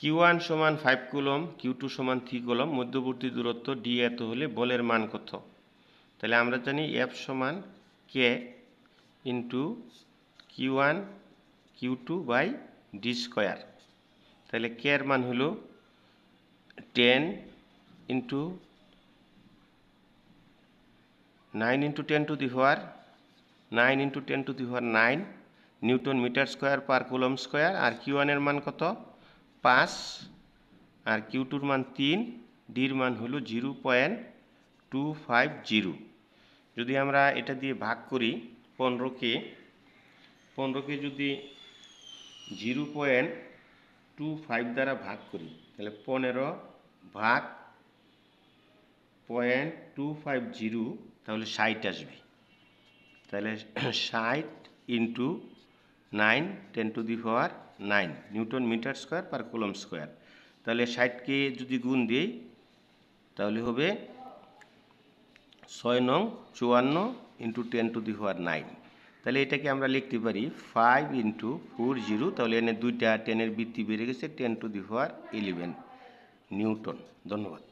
Q1 সমান 5 coulomb, Q2 সমান 3 coulomb, মধ্যবর্তী দূরত্ব d এত হলে বলের মান কত? তাহলে আমরা জানি F সমান K into Q1 Q2 by d square. তাহলে K এর মান হলো 10 into 9 into 10 to the power 9 into 10 to the power 9 newton metre square per coulomb square. আর Q1 এর মান কত? 5, আর Q2 এর মান 3, ডির মান হলো 0.250। যদি আমরা এটা দিয়ে ভাগ করি 15কে যদি 0.25 দ্বারা ভাগ করি তাহলে 15 ভাগ 0.250 তাহলে 60 আসবে। তাহলে 60 into 9 10 to the power 9 newton metre square per coulomb square. তাহলে 60কে যদি গুণ দিই তাহলে হবে 6 নং 54 ইন্টু 10 টু দি পাওয়ার 9। তাহলে এটাকে আমরা লিখতে পারি 5 ইন্টু 40। তাহলে এনে দুইটা 10-এর বৃত্তি বেড়ে গেছে 10 টু দি পাওয়ার 11 নিউটন। ধন্যবাদ।